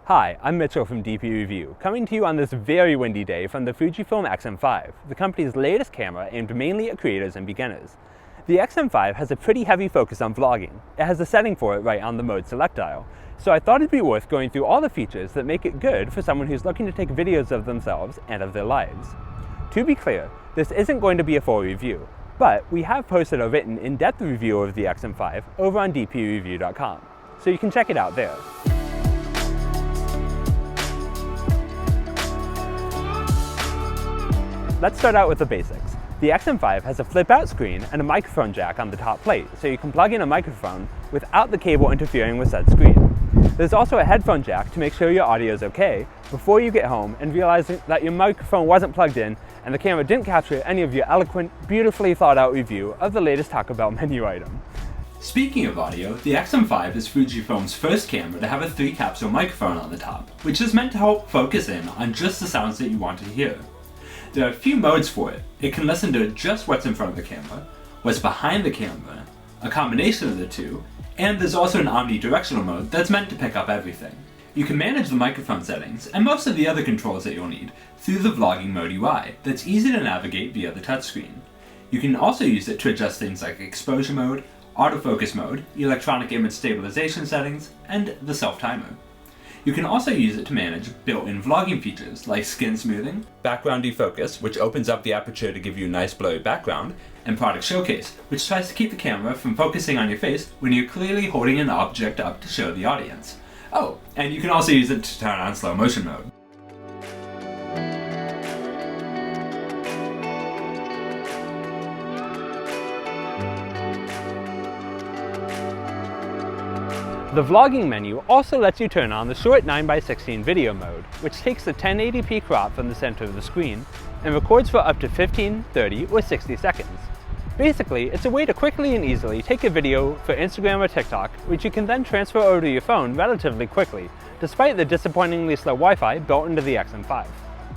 Hi, I'm Mitchell from DPReview, coming to you on this very windy day from the Fujifilm X-M5, the company's latest camera aimed mainly at creators and beginners. The X-M5 has a pretty heavy focus on vlogging. It has a setting for it right on the mode select dial, so I thought it'd be worth going through all the features that make it good for someone who's looking to take videos of themselves and of their lives. To be clear, this isn't going to be a full review, but we have posted a written in-depth review of the X-M5 over on DPReview.com, so you can check it out there. Let's start out with the basics. The X-M5 has a flip-out screen and a microphone jack on the top plate, so you can plug in a microphone without the cable interfering with said screen. There's also a headphone jack to make sure your audio is okay before you get home and realize that your microphone wasn't plugged in and the camera didn't capture any of your eloquent, beautifully thought out review of the latest Taco Bell menu item. Speaking of audio, the X-M5 is Fujifilm's first camera to have a 3-capsule microphone on the top, which is meant to help focus in on just the sounds that you want to hear. There are a few modes for it. It can listen to just what's in front of the camera, what's behind the camera, a combination of the two, and there's also an omnidirectional mode that's meant to pick up everything. You can manage the microphone settings and most of the other controls that you'll need through the vlogging mode UI that's easy to navigate via the touchscreen. You can also use it to adjust things like exposure mode, autofocus mode, electronic image stabilization settings, and the self-timer. You can also use it to manage built-in vlogging features like skin smoothing, background defocus, which opens up the aperture to give you a nice blurry background, and product showcase, which tries to keep the camera from focusing on your face when you're clearly holding an object up to show the audience. Oh, and you can also use it to turn on slow motion mode. The vlogging menu also lets you turn on the short 9x16 video mode, which takes the 1080p crop from the center of the screen and records for up to 15, 30, or 60 seconds. Basically, it's a way to quickly and easily take a video for Instagram or TikTok, which you can then transfer over to your phone relatively quickly, despite the disappointingly slow Wi-Fi built into the X-M5.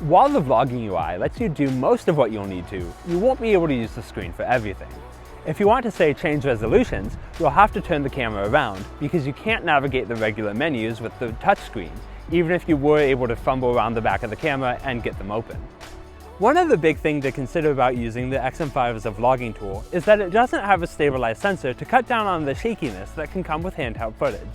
While the vlogging UI lets you do most of what you'll need to, you won't be able to use the screen for everything. If you want to, say, change resolutions, you'll have to turn the camera around because you can't navigate the regular menus with the touchscreen, even if you were able to fumble around the back of the camera and get them open. One other big thing to consider about using the X-M5 as a vlogging tool is that it doesn't have a stabilized sensor to cut down on the shakiness that can come with handheld footage.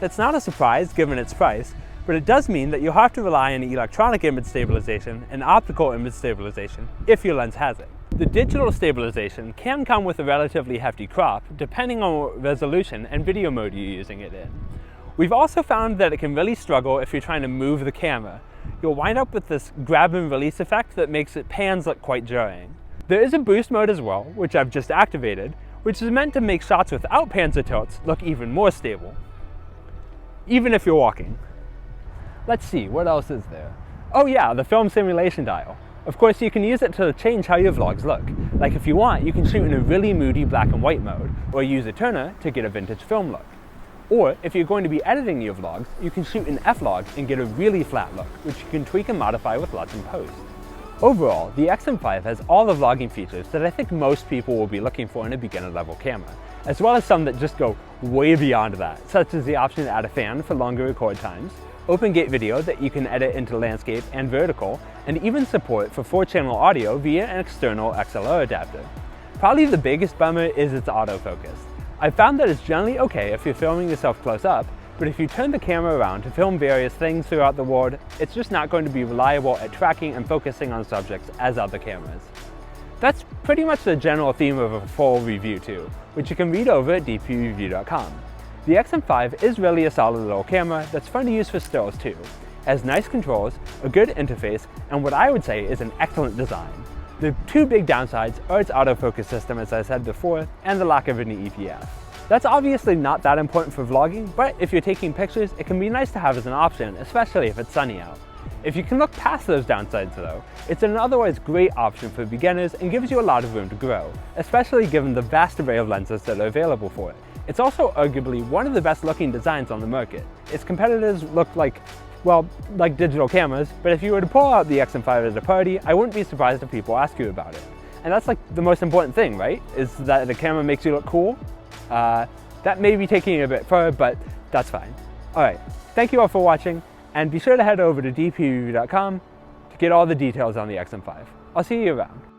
That's not a surprise given its price, but it does mean that you'll have to rely on electronic image stabilization and optical image stabilization if your lens has it. The digital stabilization can come with a relatively hefty crop, depending on what resolution and video mode you're using it in. We've also found that it can really struggle if you're trying to move the camera. You'll wind up with this grab and release effect that makes its pans look quite jarring. There is a boost mode as well, which I've just activated, which is meant to make shots without pans or tilts look even more stable, even if you're walking. Let's see, what else is there? Oh yeah, the film simulation dial. Of course, you can use it to change how your vlogs look. Like if you want, you can shoot in a really moody black and white mode, or use a turner to get a vintage film look. Or if you're going to be editing your vlogs, you can shoot in F-Log and get a really flat look, which you can tweak and modify with lots in post. Overall, the X-M5 has all the vlogging features that I think most people will be looking for in a beginner-level camera, as well as some that just go way beyond that, such as the option to add a fan for longer record times, open gate video that you can edit into landscape and vertical, and even support for 4-channel audio via an external XLR adapter. Probably the biggest bummer is its autofocus. I've found that it's generally okay if you're filming yourself close up, but if you turn the camera around to film various things throughout the world, it's just not going to be reliable at tracking and focusing on subjects as other cameras. That's pretty much the general theme of a full review too, which you can read over at DPReview.com. The X-M5 is really a solid little camera that's fun to use for stills too. It has nice controls, a good interface, and what I would say is an excellent design. The two big downsides are its autofocus system, as I said before, and the lack of any EPF. That's obviously not that important for vlogging, but if you're taking pictures, it can be nice to have as an option, especially if it's sunny out. If you can look past those downsides though, it's an otherwise great option for beginners and gives you a lot of room to grow, especially given the vast array of lenses that are available for it. It's also arguably one of the best looking designs on the market. Its competitors look like digital cameras, but if you were to pull out the X-M5 at a party, I wouldn't be surprised if people ask you about it. And that's like the most important thing, right? Is that the camera makes you look cool. That may be taking it a bit further, but that's fine. All right, thank you all for watching. And be sure to head over to DPReview.com to get all the details on the X-M5. I'll see you around.